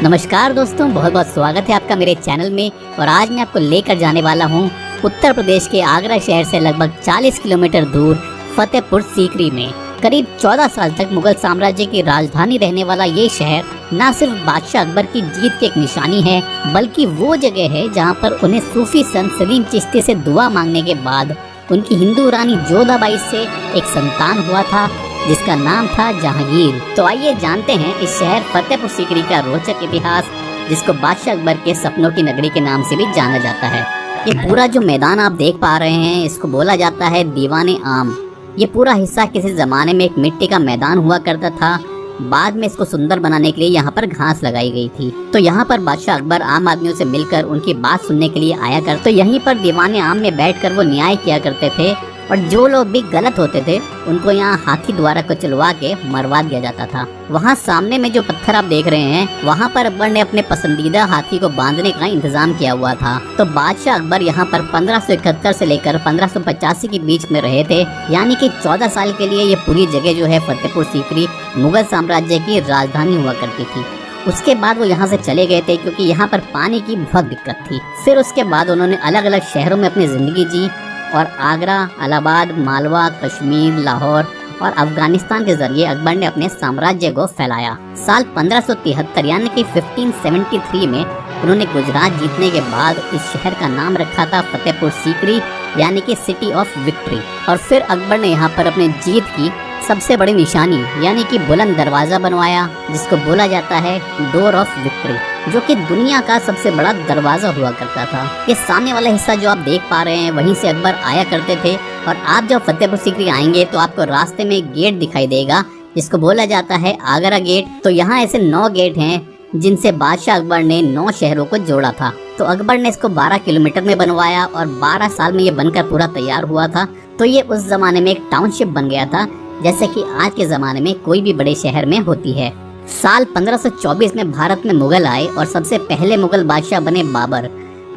नमस्कार दोस्तों, बहुत बहुत स्वागत है आपका मेरे चैनल में। और आज मैं आपको लेकर जाने वाला हूँ उत्तर प्रदेश के आगरा शहर से लगभग 40 किलोमीटर दूर फतेहपुर सीकरी में। करीब 14 साल तक मुगल साम्राज्य की राजधानी रहने वाला ये शहर न सिर्फ बादशाह अकबर की जीत की एक निशानी है, बल्कि वो जगह है जहाँ पर उन्हें सूफी संत सलीम चिश्ती से दुआ मांगने के बाद उनकी हिंदू रानी जोधाबाई से एक संतान हुआ था जिसका नाम था जहांगीर। तो आइए जानते हैं इस शहर फतेहपुर सीकरी का रोचक इतिहास, जिसको बादशाह अकबर के सपनों की नगरी के नाम से भी जाना जाता है। ये पूरा जो मैदान आप देख पा रहे हैं, इसको बोला जाता है दीवाने आम। ये पूरा हिस्सा किसी जमाने में एक मिट्टी का मैदान हुआ करता था। बाद में इसको सुंदर बनाने के लिए यहाँ पर घास लगाई गई थी। तो यहाँ पर बादशाह अकबर आम आदमियों से मिलकर उनकी बात सुनने के लिए आया कर। तो यहीं पर दीवाने आम में बैठकर वो न्याय किया करते थे, और जो लोग भी गलत होते थे उनको यहाँ हाथी द्वारा कुचलवा के मरवा दिया जाता था। वहाँ सामने में जो पत्थर आप देख रहे हैं, वहाँ पर अकबर ने अपने पसंदीदा हाथी को बांधने का इंतजाम किया हुआ था। तो बादशाह अकबर यहाँ पर 1571 से लेकर 1585 के बीच में रहे थे, यानी कि 14 साल के लिए ये पूरी जगह जो है फतेहपुर सीकरी मुगल साम्राज्य की राजधानी हुआ करती थी। उसके बाद वो यहाँ से चले गए थे क्योंकि यहाँ पर पानी की बहुत दिक्कत थी। फिर उसके बाद उन्होंने अलग अलग शहरों में अपनी जिंदगी जी और आगरा, इलाहाबाद, मालवा, कश्मीर, लाहौर और अफगानिस्तान के जरिए अकबर ने अपने साम्राज्य को फैलाया। साल 1573 यानी कि 1573 में उन्होंने गुजरात जीतने के बाद इस शहर का नाम रखा था फतेहपुर सीकरी, यानी कि सिटी ऑफ विक्ट्री। और फिर अकबर ने यहाँ पर अपने जीत की सबसे बड़ी निशानी यानी कि बुलंद दरवाजा बनवाया, जिसको बोला जाता है डोर ऑफ विक्ट्री, जो कि दुनिया का सबसे बड़ा दरवाजा हुआ करता था। ये सामने वाला हिस्सा जो आप देख पा रहे हैं, वहीं से अकबर आया करते थे। और आप जब फतेहपुर सीकरी आएंगे तो आपको रास्ते में एक गेट दिखाई देगा जिसको बोला जाता है आगरा गेट। तो यहाँ ऐसे 9 गेट हैं जिनसे बादशाह अकबर ने 9 शहरों को जोड़ा था। तो अकबर ने इसको 12 किलोमीटर में बनवाया और 12 साल में ये बनकर पूरा तैयार हुआ था। तो ये उस जमाने में एक टाउनशिप बन गया था, जैसे कि आज के ज़माने में कोई भी बड़े शहर में होती है। साल 1524 में भारत में मुगल आए और सबसे पहले मुगल बादशाह बने बाबर।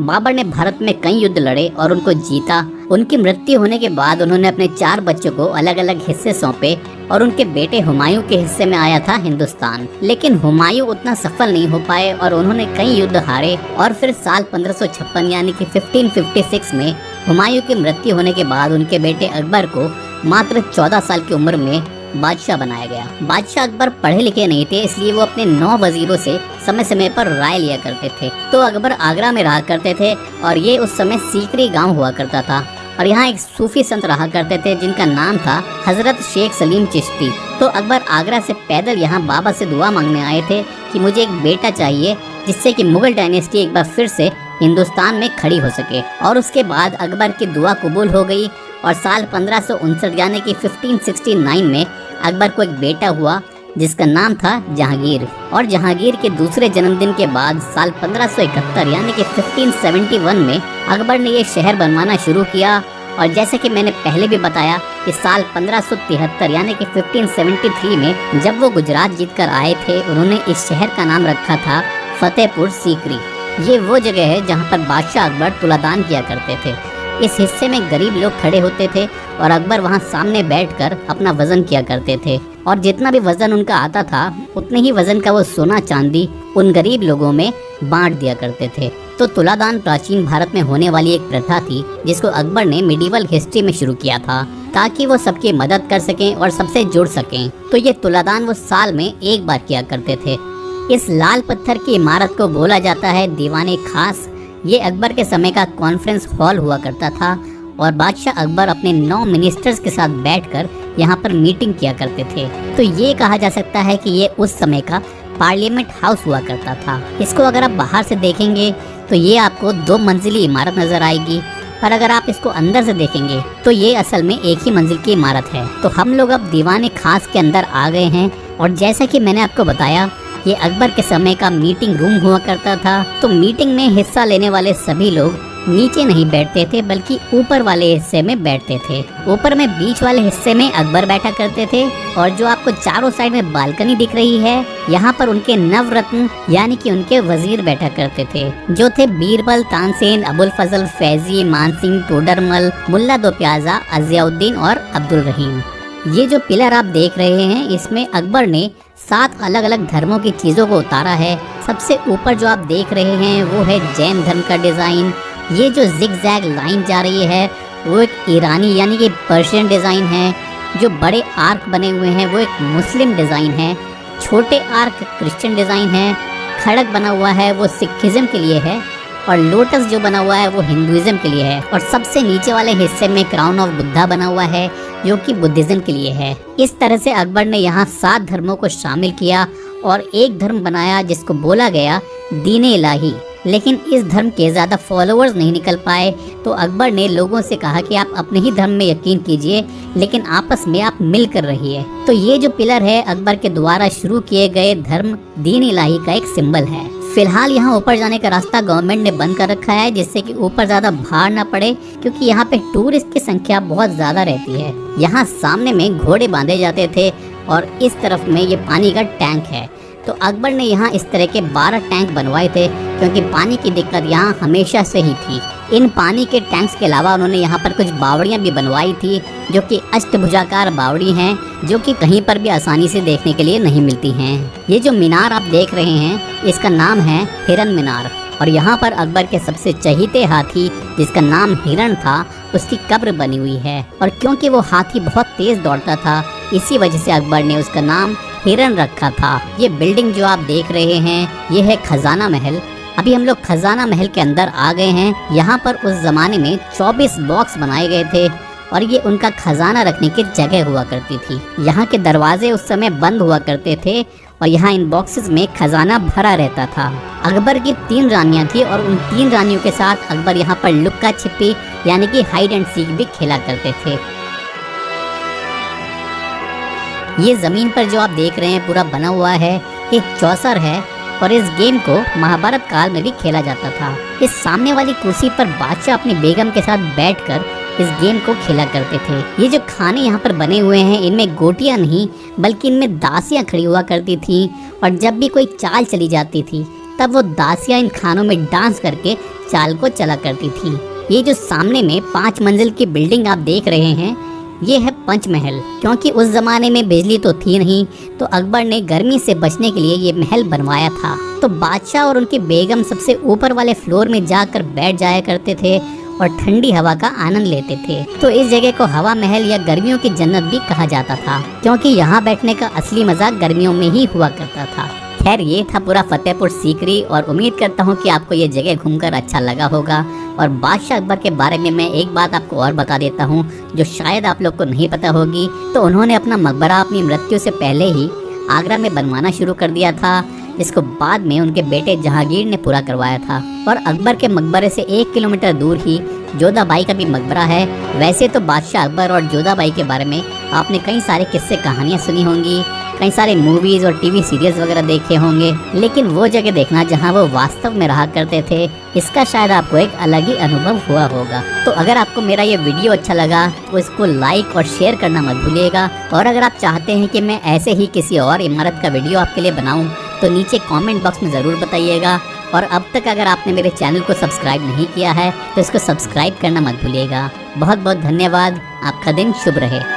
बाबर ने भारत में कई युद्ध लड़े और उनको जीता। उनकी मृत्यु होने के बाद उन्होंने अपने 4 बच्चों को अलग अलग हिस्से सौंपे और उनके बेटे हुमायूं के हिस्से में आया था हिंदुस्तान। लेकिन हुमायूं उतना सफल नहीं हो पाए और उन्होंने कई युद्ध हारे। और फिर साल 1556 यानी कि 1556 में हुमायूं की मृत्यु होने के बाद उनके बेटे अकबर को मात्र 14 साल की उम्र में बादशाह बनाया गया। बादशाह अकबर पढ़े लिखे नहीं थे, इसलिए वो अपने 9 वजीरों से समय समय पर राय लिया करते थे। तो अकबर आगरा में रहा करते थे और ये उस समय सीकरी गांव हुआ करता था। और यहाँ एक सूफी संत रहा करते थे जिनका नाम था हजरत शेख सलीम चिश्ती। तो अकबर आगरा से पैदल यहाँ बाबा से दुआ मांगने आए थे कि मुझे एक बेटा चाहिए जिससे कि मुगल डायनेस्टी एक बार फिर से हिंदुस्तान में खड़ी हो सके। और उसके बाद अकबर की दुआ कबूल हो गई और साल 1559 यानी कि 1569 में अकबर को एक बेटा हुआ जिसका नाम था जहांगीर। और जहांगीर के दूसरे जन्मदिन के बाद साल 1571 यानी कि 1571 में अकबर ने ये शहर बनवाना शुरू किया। और जैसे कि मैंने पहले भी बताया कि साल 1573 यानी कि 1573 में जब वो गुजरात जीतकर आए थे, उन्होंने इस शहर का नाम रखा था फतेहपुर सीकरी। ये वो जगह है जहाँ पर बादशाह अकबर तुलादान किया करते थे। इस हिस्से में गरीब लोग खड़े होते थे और अकबर वहाँ सामने बैठकर अपना वजन किया करते थे। और जितना भी वजन उनका आता था, उतने ही वजन का वो सोना चांदी उन गरीब लोगों में बांट दिया करते थे। तो तुलादान प्राचीन भारत में होने वाली एक प्रथा थी जिसको अकबर ने मिडिवल हिस्ट्री में शुरू किया था, ताकि वो सबकी मदद कर सकें और सबसे जुड़ सकें। तो ये तुलादान वो साल में एक बार किया करते थे। इस लाल पत्थर की इमारत को बोला जाता है दीवाने खास। ये अकबर के समय का कॉन्फ्रेंस हॉल हुआ करता था और बादशाह अकबर अपने 9 मिनिस्टर्स के साथ बैठकर यहाँ पर मीटिंग किया करते थे। तो ये कहा जा सकता है कि ये उस समय का पार्लियामेंट हाउस हुआ करता था। इसको अगर आप बाहर से देखेंगे तो ये आपको 2 मंजिली इमारत नजर आएगी, पर अगर आप इसको अंदर से देखेंगे तो ये असल में 1 ही मंजिल की इमारत है। तो हम लोग अब दीवाने खास के अंदर आ गए हैं। और जैसा कि मैंने आपको बताया, ये अकबर के समय का मीटिंग रूम हुआ करता था। तो मीटिंग में हिस्सा लेने वाले सभी लोग नीचे नहीं बैठते थे, बल्कि ऊपर वाले हिस्से में बैठते थे। ऊपर में बीच वाले हिस्से में अकबर बैठा करते थे। और जो आपको चारों साइड में बालकनी दिख रही है, यहाँ पर उनके नवरत्न यानी कि उनके वजीर बैठा करते थे, जो थे बीरबल, तानसेन, अबुल फजल, फैजी, मानसिंह, टोडरमल, मुल्ला दो प्याजा, अजियाउद्दीन और अब्दुल रहीम। ये जो पिलर आप देख रहे हैं, इसमें अकबर ने 7 अलग अलग धर्मों की चीज़ों को उतारा है। सबसे ऊपर जो आप देख रहे हैं वो है जैन धर्म का डिज़ाइन। ये जो जिग-जैग लाइन जा रही है वो एक ईरानी यानी कि पर्शियन डिज़ाइन है। जो बड़े आर्क बने हुए हैं वो एक मुस्लिम डिज़ाइन है। छोटे आर्क क्रिश्चियन डिज़ाइन है। खड़क बना हुआ है वो सिखिज़्म के लिए है और लोटस जो बना हुआ है वो हिंदुइज्म के लिए है। और सबसे नीचे वाले हिस्से में क्राउन ऑफ बुद्धा बना हुआ है जो कि बुद्धिज्म के लिए है। इस तरह से अकबर ने यहाँ 7 धर्मों को शामिल किया और एक धर्म बनाया जिसको बोला गया दीन-ए इलाही। लेकिन इस धर्म के ज़्यादा फॉलोअर्स नहीं निकल पाए, तो अकबर ने लोगों से कहा कि आप अपने ही धर्म में यकीन कीजिए लेकिन आपस में आप मिलकर रहिए। तो ये जो पिलर है अकबर के द्वारा शुरू किए गए धर्म दीन-ए इलाही का एक सिंबल है। फिलहाल यहाँ ऊपर जाने का रास्ता गवर्नमेंट ने बंद कर रखा है जिससे कि ऊपर ज़्यादा भार ना पड़े, क्योंकि यहाँ पे टूरिस्ट की संख्या बहुत ज़्यादा रहती है। यहाँ सामने में घोड़े बांधे जाते थे और इस तरफ में ये पानी का टैंक है। तो अकबर ने यहाँ इस तरह के 12 टैंक बनवाए थे क्योंकि पानी की दिक्कत यहाँ हमेशा से ही थी। इन पानी के टैंक्स के अलावा उन्होंने यहाँ पर कुछ बावड़ियाँ भी बनवाई थी जो कि अष्टभुजाकार बावड़ी हैं, जो कि कहीं पर भी आसानी से देखने के लिए नहीं मिलती हैं। ये जो मीनार आप देख रहे हैं इसका नाम है हिरन मीनार और यहाँ पर अकबर के सबसे चहीते हाथी जिसका नाम हिरण था उसकी कब्र बनी हुई है। और क्योंकि वो हाथी बहुत तेज दौड़ता था इसी वजह से अकबर ने उसका नाम हिरन रखा था। ये बिल्डिंग जो आप देख रहे हैं ये है खजाना महल। अभी हम लोग खजाना महल के अंदर आ गए हैं। यहाँ पर उस जमाने में 24 बॉक्स बनाए गए थे और ये उनका खजाना रखने की जगह हुआ करती थी। यहाँ के दरवाजे उस समय बंद हुआ करते थे और यहाँ इन बॉक्सेस में खजाना भरा रहता था। अकबर की 3 रानियाँ थी और उन 3 रानियों के साथ अकबर यहाँ पर लुक्का छिपी यानी कि हाइड एंड सीक भी खेला करते थे। ये जमीन पर जो आप देख रहे हैं पूरा बना हुआ है ये चौसर है और इस गेम को महाभारत काल में भी खेला जाता था। इस सामने वाली कुर्सी पर बादशाह अपनी बेगम के साथ बैठकर इस गेम को खेला करते थे। ये जो खाने यहाँ पर बने हुए हैं इनमें गोटियाँ नहीं बल्कि इनमें दासियाँ खड़ी हुआ करती थी और जब भी कोई चाल चली जाती थी तब वो दासियाँ इन खानों में डांस करके चाल को चला करती थी। ये जो सामने में 5 मंजिल की बिल्डिंग आप देख रहे हैं ये है पंचमहल। क्योंकि उस जमाने में बिजली तो थी नहीं तो अकबर ने गर्मी से बचने के लिए ये महल बनवाया था। तो बादशाह और उनकी बेगम सबसे ऊपर वाले फ्लोर में जाकर बैठ जाया करते थे और ठंडी हवा का आनंद लेते थे। तो इस जगह को हवा महल या गर्मियों की जन्नत भी कहा जाता था क्योंकि यहाँ बैठने का असली मजा गर्मियों में ही हुआ करता था। खैर ये था पूरा फतेहपुर सीकरी और उम्मीद करता हूँ कि आपको ये जगह घूमकर अच्छा लगा होगा। और बादशाह अकबर के बारे में मैं एक बात आपको और बता देता हूँ जो शायद आप लोग को नहीं पता होगी। तो उन्होंने अपना मकबरा अपनी मृत्यु से पहले ही आगरा में बनवाना शुरू कर दिया था, जिसको बाद में उनके बेटे जहांगीर ने पूरा करवाया था। और अकबर के मकबरे से 1 किलोमीटर दूर ही जोधाबाई का भी मकबरा है। वैसे तो बादशाह अकबर और जोधाबाई के बारे में आपने कई सारे किस्से कहानियाँ सुनी होंगी, कई सारे मूवीज़ और टीवी सीरियल्स वगैरह देखे होंगे, लेकिन वो जगह देखना जहाँ वो वास्तव में रहा करते थे इसका शायद आपको एक अलग ही अनुभव हुआ होगा। तो अगर आपको मेरा ये वीडियो अच्छा लगा तो इसको लाइक और शेयर करना मत भूलिएगा। और अगर आप चाहते हैं कि मैं ऐसे ही किसी और इमारत का वीडियो आपके लिए बनाऊँ तो नीचे कमेंट बॉक्स में ज़रूर बताइएगा। और अब तक अगर आपने मेरे चैनल को सब्सक्राइब नहीं किया है तो इसको सब्सक्राइब करना मत भूलिएगा। बहुत बहुत धन्यवाद। आपका दिन शुभ रहे।